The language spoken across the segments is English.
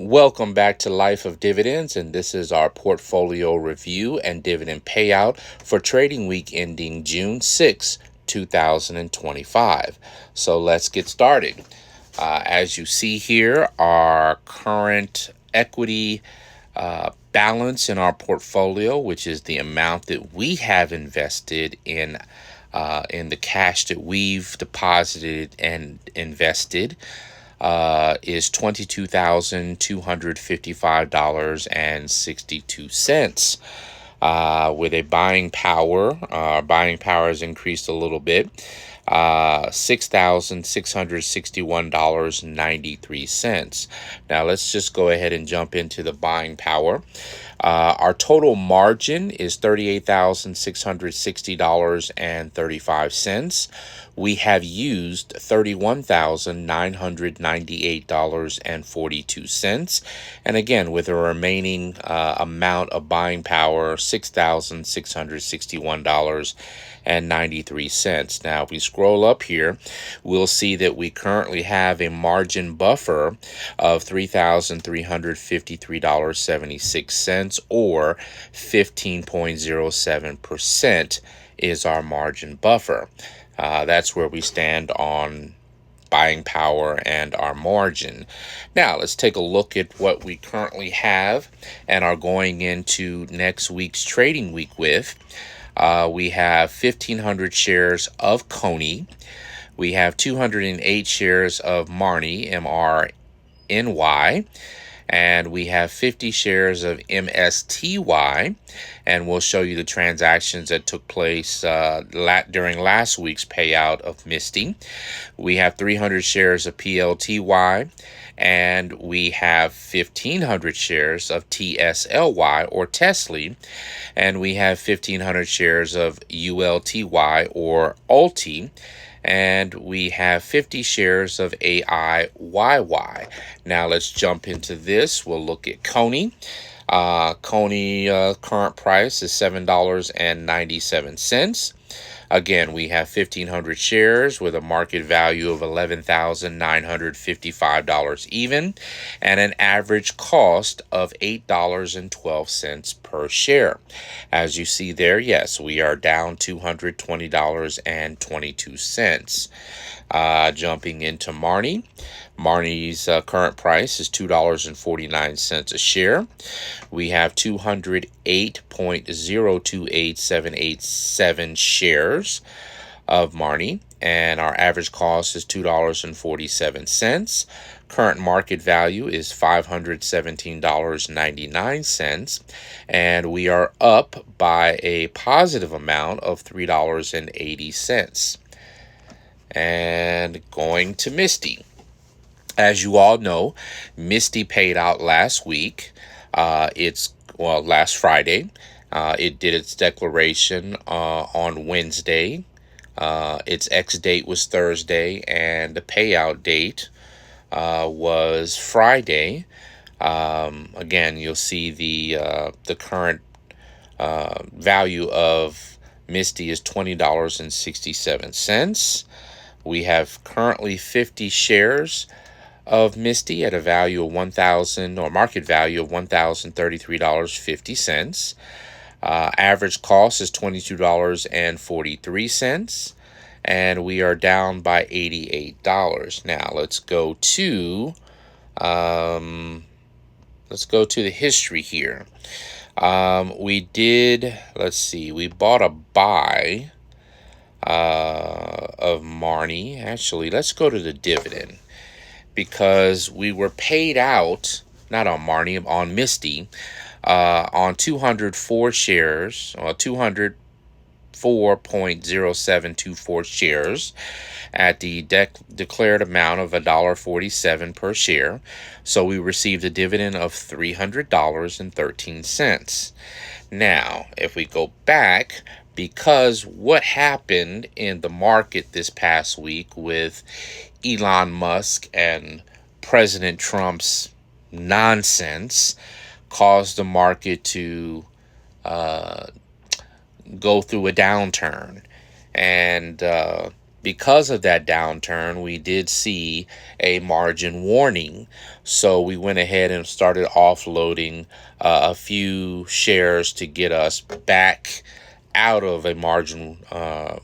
Welcome back to Life of Dividends, and this is our portfolio review and dividend payout for trading week ending June 6, 2025. So let's get started. As you see here, our current equity balance in our portfolio, which is the amount that we have invested in the cash that we've deposited and invested, is $22,255.62. With a buying power, buying power has increased a little bit. $6,661.93. Now let's just go ahead and jump into the buying power. Our total margin is $38,660.35. We have used $31,998.42. And again, with a remaining amount of buying power, $6,661.93. Now, if we scroll up here, we'll see that we currently have a margin buffer of $3,353.76, or 15.07% is our margin buffer. That's where we stand on buying power and our margin. Now, let's take a look at what we currently have and are going into next week's trading week with. We have 1,500 shares of Coney. We have 208 shares of Marnie, MRNY. And we have 50 shares of MSTY, and we'll show you the transactions that took place during last week's payout of Misty. We have 300 shares of PLTY, and we have 1,500 shares of TSLY or Tesla, and we have 1,500 shares of ULTY or Ulti, and we have 50 shares of AIYY. Now let's jump into this. We'll look at Coney. Coney current price is $7.97. Again, we have 1,500 shares with a market value of $11,955 even, and an average cost of $8.12 per share. As you see there, yes, we are down $220.22. Jumping into Marnie. Marnie's current price is $2.49 a share. We have 208.028787 shares of Marnie, and our average cost is $2.47. Current market value is $517.99, and we are up by a positive amount of $3.80. And going to Misty. As you all know, Misty paid out last week. Last Friday. It did its declaration on Wednesday. Its ex-date was Thursday, and the payout date was Friday. Again, you'll see the current value of Misty is $20.67. We have currently 50 shares of Misty at a value of market value of $1,033.50. Average cost is $22.43, and we are down by $88. Now let's go to the history here. We bought a buy of Marnie. Actually, let's go to the dividend, because we were paid out, not on Marnie, on Misty, on 204 shares, or 204.0724 shares at the declared amount of $1.47 per share. So we received a dividend of $300.13. Now, if we go back, because what happened in the market this past week with Elon Musk and President Trump's nonsense caused the market to go through a downturn. And because of that downturn, we did see a margin warning. So we went ahead and started offloading a few shares to get us back out of a margin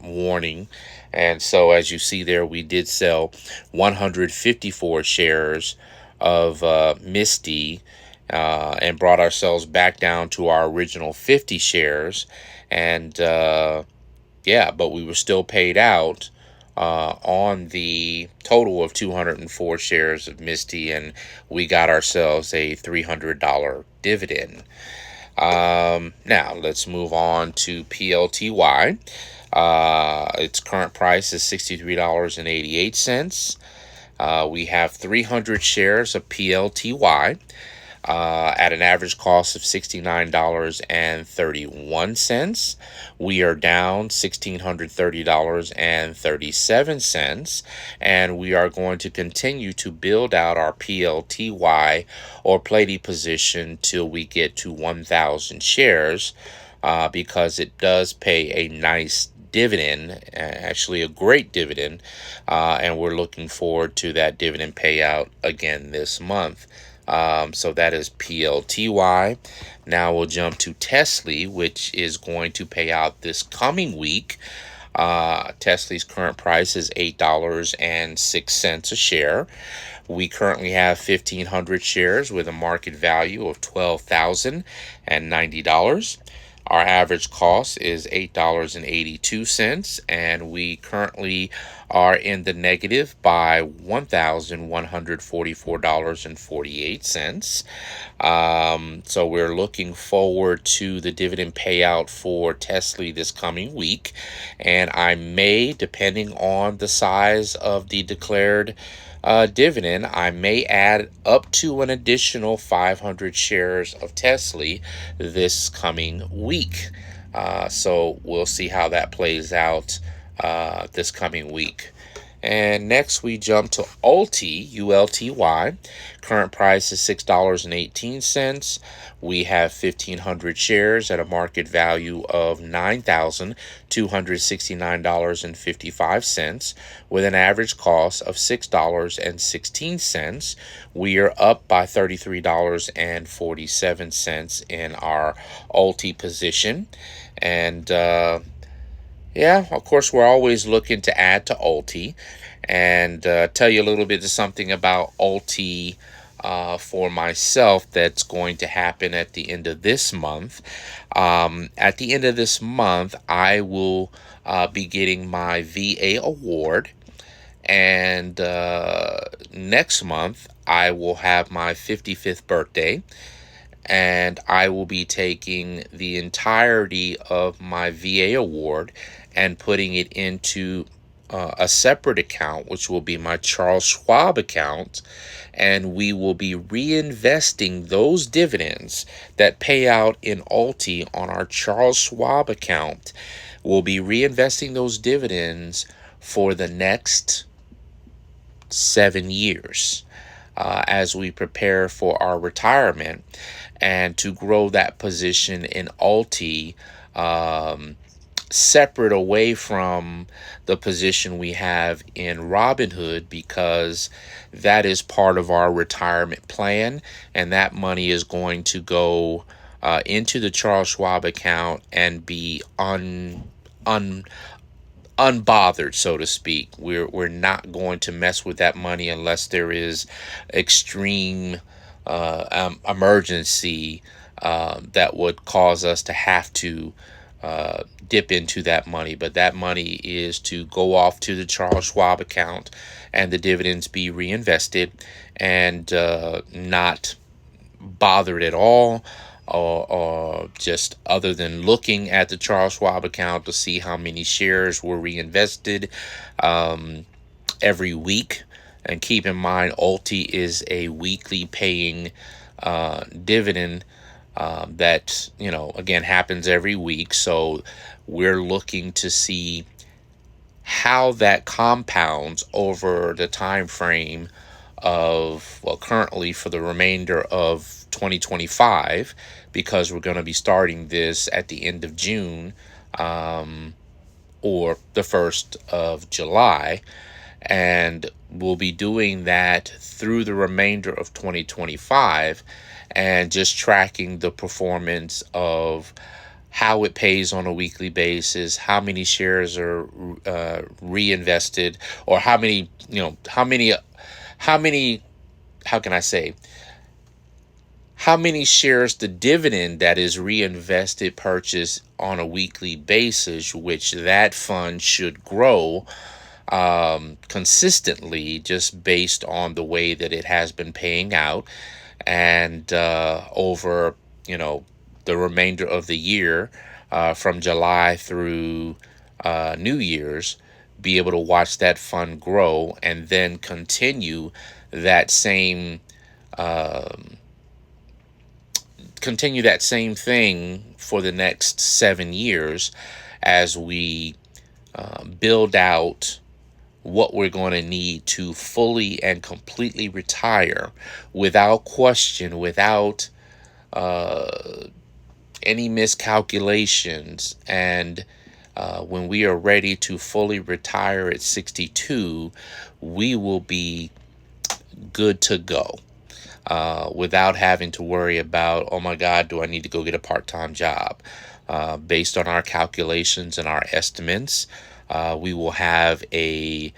warning. And so, as you see there, we did sell 154 shares of Misty and brought ourselves back down to our original 50 shares. And yeah, but we were still paid out on the total of 204 shares of Misty, and we got ourselves a $300 dividend. Now let's move on to PLTY. Its current price is $63.88. We have 300 shares of PLTY at an average cost of $69.31. We are down $1,630.37, and we are going to continue to build out our PLTY or Plady position till we get to 1,000 shares because it does pay a nice dividend, actually a great dividend, and we're looking forward to that dividend payout again this month. So that is PLTY. Now we'll jump to Tesla, which is going to pay out this coming week. Tesla's current price is $8.06 a share. We currently have 1,500 shares with a market value of $12,090. Our average cost is $8.82, and we currently are in the negative by $1,144.48. So we're looking forward to the dividend payout for Tesla this coming week, and I may, depending on the size of the declared dividend, I may add up to an additional 500 shares of Tesla this coming week. So we'll see how that plays out this coming week. And next we jump to ULTY, ULTY. Current price is $6.18. We have 1,500 shares at a market value of $9,269.55 with an average cost of $6.16. We are up by $33.47 in our ULTY position. And yeah, of course, we're always looking to add to ULTY and tell you a little bit of something about ULTY for myself that's going to happen at the end of this month. At the end of this month, I will be getting my VA award. And next month, I will have my 55th birthday. And I will be taking the entirety of my VA award and putting it into a separate account, which will be my Charles Schwab account, and we will be reinvesting those dividends that pay out in ULTY on our Charles Schwab account. We'll be reinvesting those dividends for the next 7 years as we prepare for our retirement, and to grow that position in ULTY separate away from the position we have in Robinhood, because that is part of our retirement plan, and that money is going to go into the Charles Schwab account and be unbothered, so to speak. We're not going to mess with that money unless there is extreme emergency that would cause us to have to dip into that money. But that money is to go off to the Charles Schwab account and the dividends be reinvested, and not bothered at all, or just other than looking at the Charles Schwab account to see how many shares were reinvested every week. And keep in mind, ULTY is a weekly paying dividend that, again, happens every week. So we're looking to see how that compounds over the time frame of, well, currently for the remainder of 2025, because we're going to be starting this at the end of June, or the 1st of July. And we'll be doing that through the remainder of 2025 and just tracking the performance of how it pays on a weekly basis, how many shares are reinvested, or how many, how can I say, how many shares the dividend that is reinvested purchase on a weekly basis, which that fund should grow consistently just based on the way that it has been paying out, and over the remainder of the year, from July through New Year's, be able to watch that fund grow and then that same um, continue that same thing for the next 7 years as we build out what we're going to need to fully and completely retire without question, without uh, any miscalculations. And when we are ready to fully retire at 62, we will be good to go. Without having to worry about, oh my God, do I need to go get a part-time job? Based on our calculations and our estimates, we will have a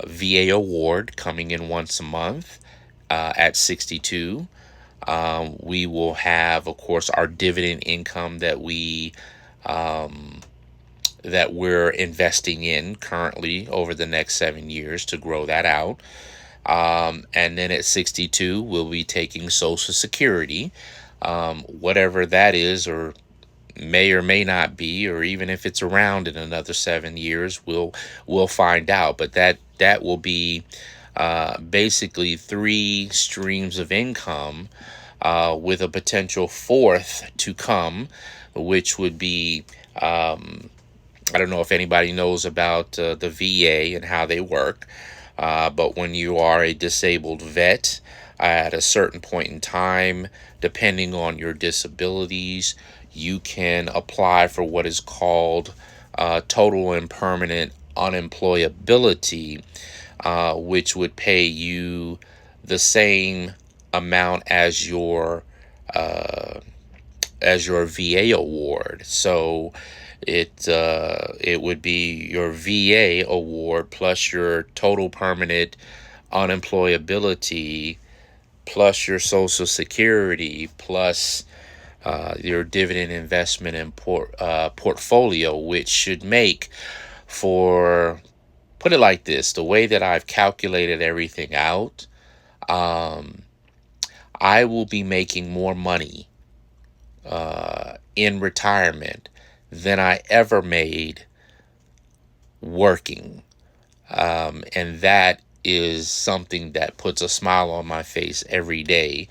VA award coming in once a month at 62. We will have, of course, our dividend income um, that we're investing in currently over the next 7 years to grow that out. And then at 62, we'll be taking Social Security, whatever that is, or may or may not be, or even if it's around in another 7 years, we'll find out. But that will be basically three streams of income, with a potential fourth to come, which would be I don't know if anybody knows about the VA and how they work. But when you are a disabled vet, at a certain point in time, depending on your disabilities, you can apply for what is called total and permanent unemployability, which would pay you the same amount uh, as your VA award. So it would be your VA award plus your total permanent unemployability plus your Social Security plus your dividend investment and portfolio, which should make, for, put it like this, the way that I've calculated everything out, um, I will be making more money in retirement than I ever made working. And that is something that puts a smile on my face every day,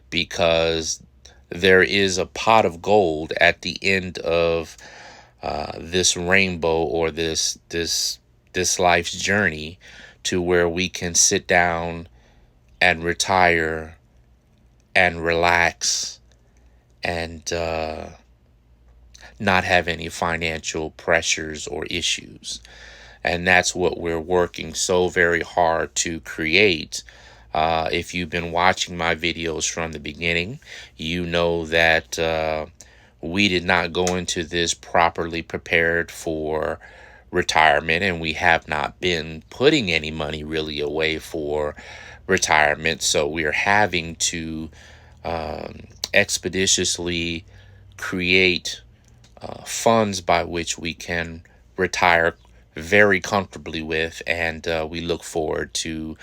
because there is a pot of gold at the end of this rainbow, or this life's journey, to where we can sit down and retire and relax and not have any financial pressures or issues. And that's what we're working so very hard to create. If you've been watching my videos from the beginning, you know that we did not go into this properly prepared for retirement, and we have not been putting any money really away for retirement. So we're having to expeditiously create funds by which we can retire very comfortably with, and we look forward to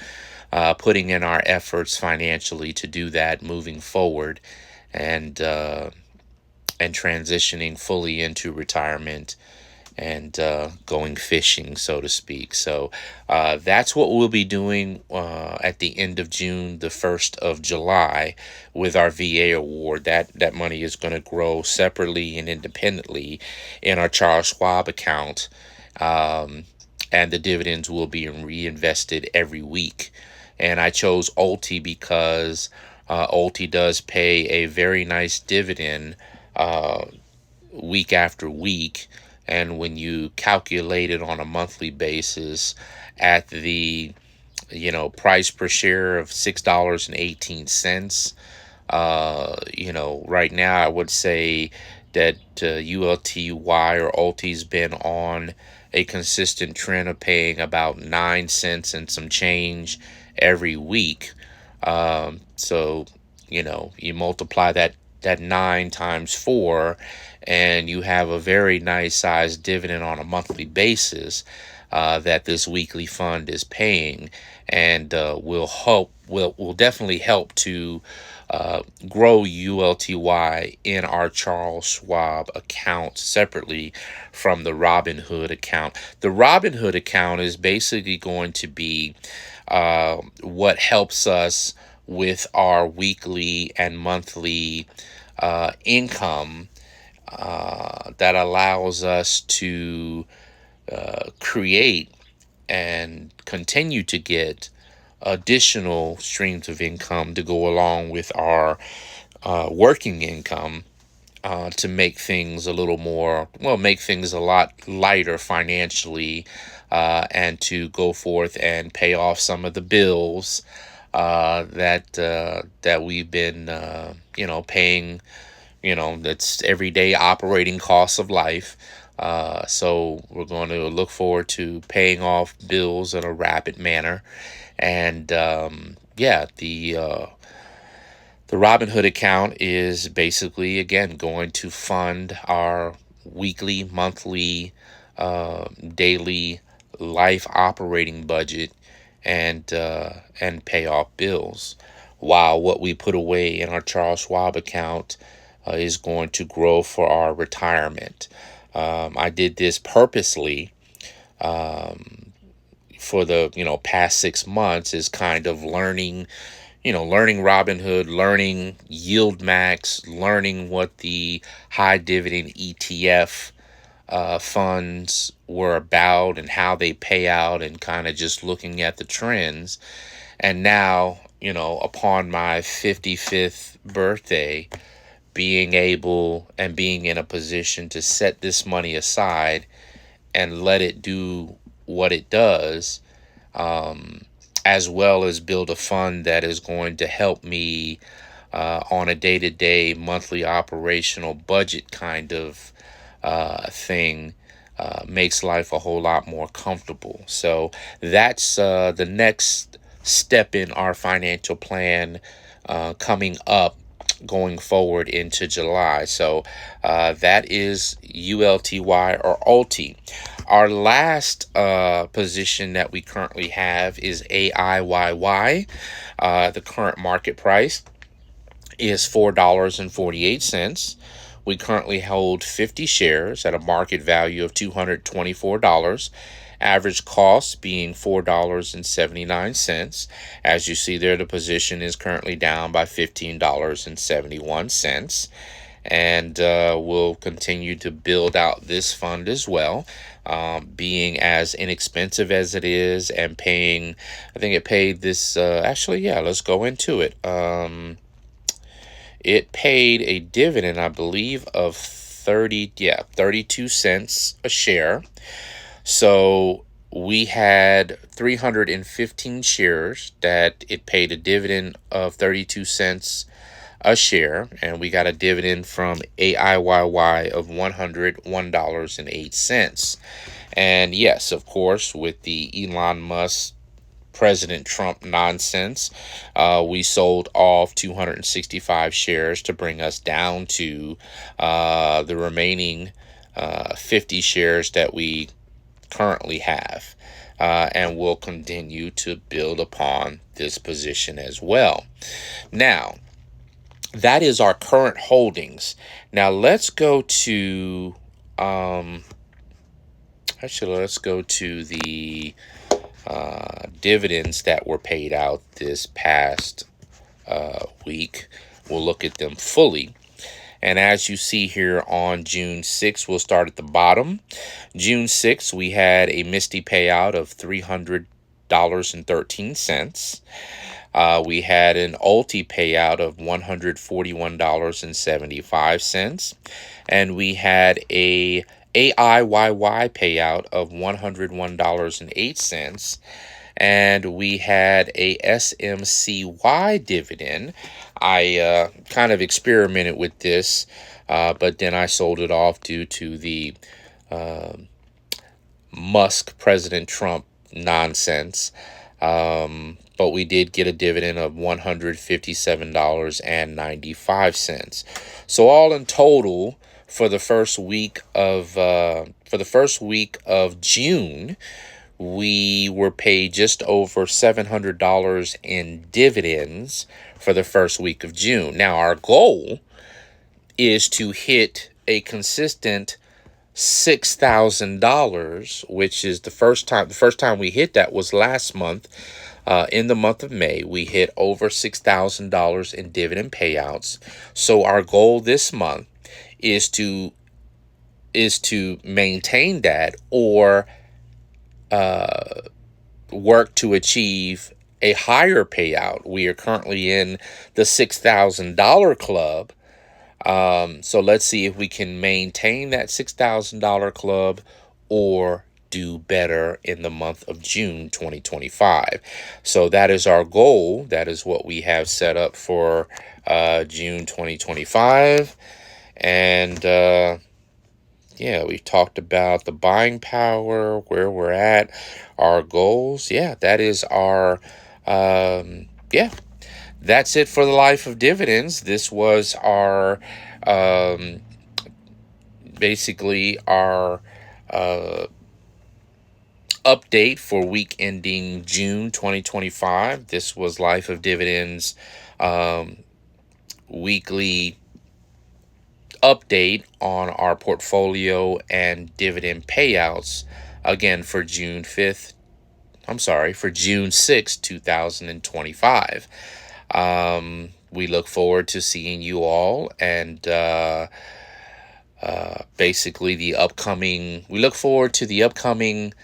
putting in our efforts financially to do that moving forward, and transitioning fully into retirement, and going fishing, so to speak. So that's what we'll be doing at the end of June, the 1st of July, with our VA award. That money is going to grow separately and independently in our Charles Schwab account, and the dividends will be reinvested every week. And I chose Ulti because Ulti does pay a very nice dividend week after week, And when you calculate it on a monthly basis at the price per share of $6.18, right now I would say that ULTY or ULTI's been on a consistent trend of paying about 9 cents and some change every week. So you multiply that 9 times 4, and you have a very nice sized dividend on a monthly basis that this weekly fund is paying, and will definitely help to grow ULTY in our Charles Schwab account separately from the Robinhood account. The Robinhood account is basically going to be what helps us with our weekly and monthly income that allows us to create and continue to get additional streams of income to go along with our working income, to make things a little more, well, make things a lot lighter financially, and to go forth and pay off some of the bills that we've been paying, that's everyday operating costs of life. So we're going to look forward to paying off bills in a rapid manner. And the Robinhood account is basically, again, going to fund our weekly, monthly, daily life operating budget, and pay off bills, while what we put away in our Charles Schwab account is going to grow for our retirement. I did this purposely for the past 6 months, is kind of learning Robinhood, learning Yield Max, learning what the high dividend ETF funds were about and how they pay out, and kind of just looking at the trends. And now, upon my 55th birthday, being able and being in a position to set this money aside and let it do what it does, as well as build a fund that is going to help me on a day-to-day monthly operational budget kind of thing, makes life a whole lot more comfortable. So that's the next step in our financial plan coming up, going forward into July. So that is ULTY or ULTI. Our last position that we currently have is AIYY. The current market price is $4.48. We currently hold 50 shares at a market value of $224. Average cost being $4.79. As you see there, the position is currently down by $15.71. And we'll continue to build out this fund as well, being as inexpensive as it is, and paying, I think it paid this, let's go into it. It paid a dividend, I believe, of 32 cents a share. So we had 315 shares that it paid a dividend of 32 cents a share, and we got a dividend from AIYY of $101.08. And yes, of course, with the Elon Musk, President Trump nonsense, we sold off 265 shares to bring us down to the remaining 50 shares that we currently have. And we'll continue to build upon this position as well. Now, that is our current holdings. Now let's go to let's go to the dividends that were paid out this past week. We'll look at them fully. And as you see here on June 6th, we'll start at the bottom. June 6th, we had a Misty payout of $300.13. We had an ULTI payout of $141.75. And we had a AIYY payout of $101.08. And we had a SMCY dividend. I kind of experimented with this, but then I sold it off due to the President Trump nonsense. But we did get a dividend of $157.95. So all in total, for the first week of June, we were paid just over $700 in dividends for the first week of June. Now, our goal is to hit a consistent $6,000, which is the first time. The first time we hit that was last month. In the month of May, we hit over $6,000 in dividend payouts. So our goal this month is to maintain that, or work to achieve a higher payout. We are currently in the $6,000 club. So let's see if we can maintain that $6,000 club or do better in the month of June 2025. So that is our goal. That is what we have set up for June 2025. And yeah, we've talked about the buying power, where we're at, our goals. Yeah, that is our, yeah, that's it for the life of dividends. This was our, basically our update for week ending June 2025. This was Life of Dividends weekly update on our portfolio and dividend payouts, again, for June 6th, 2025. We look forward to seeing you all, and basically we look forward to the upcoming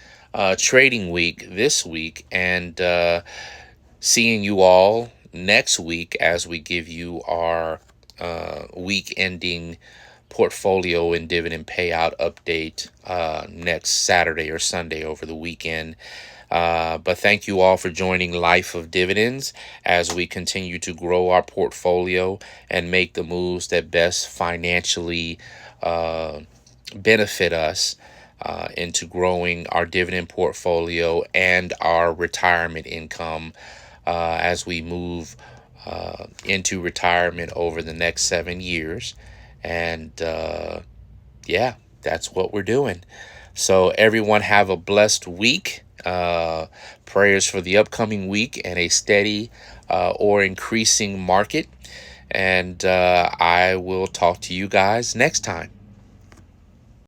trading week this week, and seeing you all next week as we give you our week ending portfolio and dividend payout update next Saturday or Sunday over the weekend. But thank you all for joining Life of Dividends as we continue to grow our portfolio and make the moves that best financially benefit us into growing our dividend portfolio and our retirement income as we move into retirement over the next 7 years. And yeah, that's what we're doing. So everyone have a blessed week. Prayers for the upcoming week and a steady or increasing market. And I will talk to you guys next time.